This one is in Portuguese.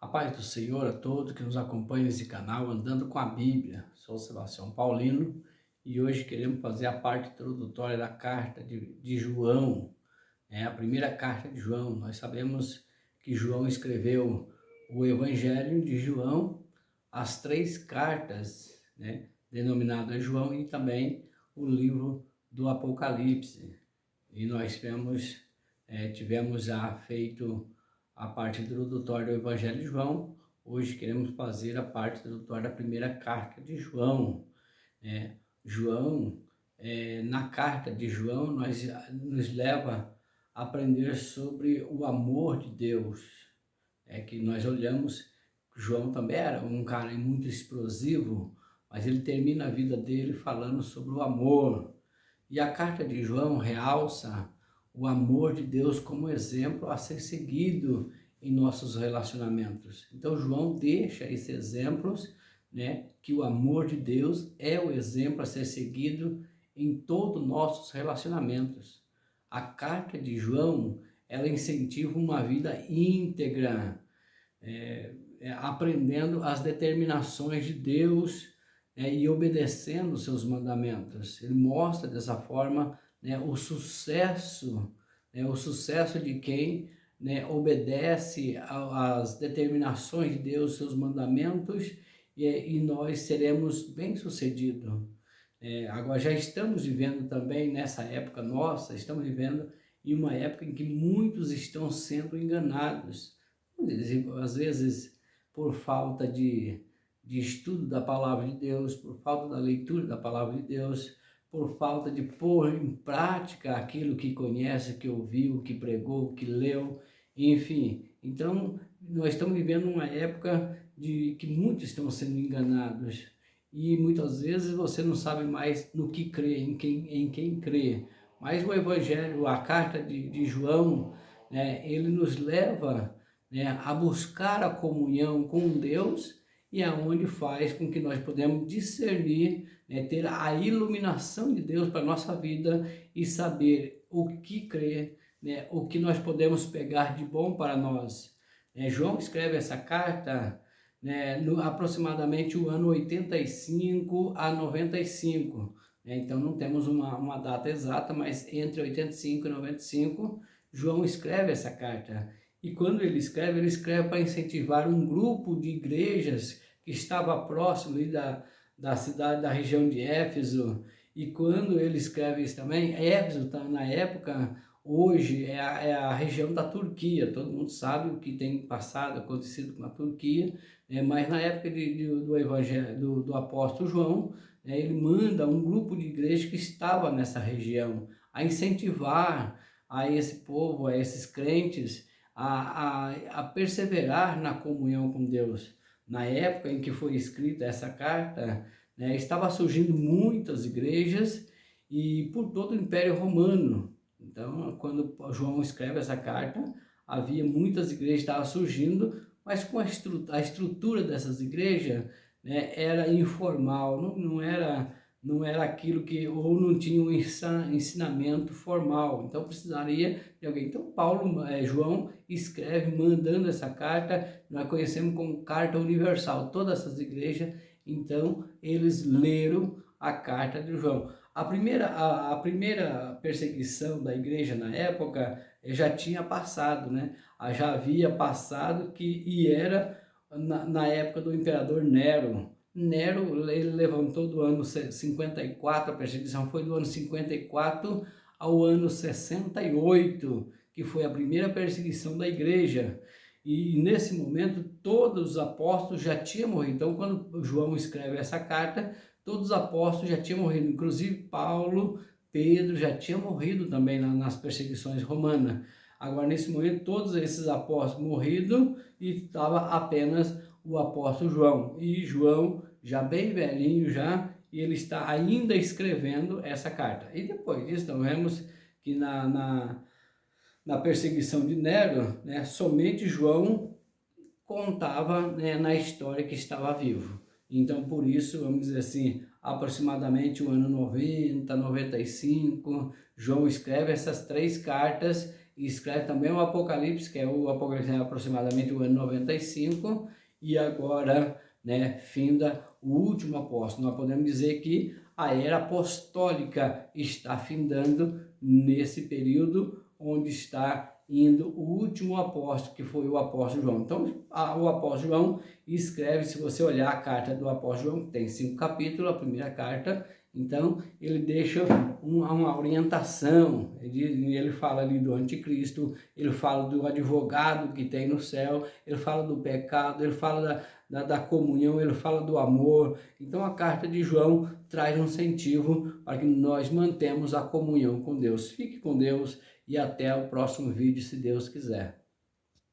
A paz do Senhor a todos que nos acompanham nesse canal Andando com a Bíblia. Sou Sebastião Paulino e hoje queremos fazer a parte introdutória da carta de João, a primeira carta de João. Nós sabemos que João escreveu o Evangelho de João, as três cartas, denominadas João, e também o livro do Apocalipse. E nós tivemos já feito a parte introdutória do Evangelho de João. Hoje queremos fazer a parte introdutória da primeira carta de João. João, na carta de João, nos leva a aprender sobre o amor de Deus. Que nós olhamos, João também era um cara muito explosivo, mas ele termina a vida dele falando sobre o amor. E a carta de João realça o amor de Deus como exemplo a ser seguido em nossos relacionamentos. Então João deixa esses exemplos, que o amor de Deus é o exemplo a ser seguido em todos os nossos relacionamentos. A carta de João, ela incentiva uma vida íntegra, aprendendo as determinações de Deus, e obedecendo os seus mandamentos. Ele mostra dessa forma o sucesso de quem obedece às determinações de Deus, seus mandamentos, e nós seremos bem-sucedidos. Agora já estamos vivendo também nessa época nossa, estamos vivendo em uma época em que muitos estão sendo enganados. Às vezes por falta de estudo da palavra de Deus, por falta da leitura da palavra de Deus, por falta de pôr em prática aquilo que conhece, que ouviu, que pregou, que leu, enfim. Então, nós estamos vivendo uma época de que muitos estão sendo enganados e muitas vezes você não sabe mais no que crer, em quem crer. Mas o Evangelho, a carta de João, ele nos leva a buscar a comunhão com Deus, e aonde faz com que nós podemos discernir, ter a iluminação de Deus para a nossa vida e saber o que crer, o que nós podemos pegar de bom para nós. João escreve essa carta no aproximadamente o ano 85 a 95. Então não temos uma data exata, mas entre 85 e 95, João escreve essa carta. E quando ele escreve para incentivar um grupo de igrejas que estava próximo ali da cidade, da região de Éfeso. E quando ele escreve isso também, Éfeso, na época, hoje é a região da Turquia. Todo mundo sabe o que tem acontecido com a Turquia, mas na época do Evangelho do apóstolo João, ele manda um grupo de igrejas que estava nessa região a incentivar a esse povo, a esses crentes, a perseverar na comunhão com Deus. Na época em que foi escrita essa carta, estava surgindo muitas igrejas e por todo o Império Romano. Então, quando João escreve essa carta, havia muitas igrejas que estavam surgindo, mas com a estrutura dessas igrejas, era informal, não era aquilo que, ou não tinha um ensinamento formal, então precisaria de alguém. Então João escreve mandando essa carta, nós conhecemos como carta universal, todas essas igrejas, então eles leram a carta de João. A primeira perseguição da igreja na época já tinha passado, já havia passado, e era na época do imperador Nero. Nero, ele levantou do ano 54, a perseguição foi do ano 54 ao ano 68, que foi a primeira perseguição da igreja. E nesse momento todos os apóstolos já tinham morrido. Então quando João escreve essa carta, todos os apóstolos já tinham morrido, inclusive Paulo, Pedro já tinham morrido também nas perseguições romanas. Agora nesse momento todos esses apóstolos morridos e estava apenas o apóstolo João, e João já bem velhinho e ele está ainda escrevendo essa carta. E depois disso nós vemos que na perseguição de Nero, somente João contava na história que estava vivo. Então por isso, vamos dizer assim, aproximadamente o ano 90, 95, João escreve essas três cartas e escreve também o Apocalipse, que é o Apocalipse aproximadamente o ano 95, e agora, né, finda o último apóstolo. Nós podemos dizer que a era apostólica está findando nesse período onde está indo o último apóstolo, que foi o apóstolo João. Então, o apóstolo João escreve, se você olhar a carta do apóstolo João, tem 5 capítulos, a primeira carta. Então, ele deixa uma orientação, ele fala ali do anticristo, ele fala do advogado que tem no céu, ele fala do pecado, ele fala da comunhão, ele fala do amor. Então, a carta de João traz um incentivo para que nós mantemos a comunhão com Deus. Fique com Deus e até o próximo vídeo, se Deus quiser.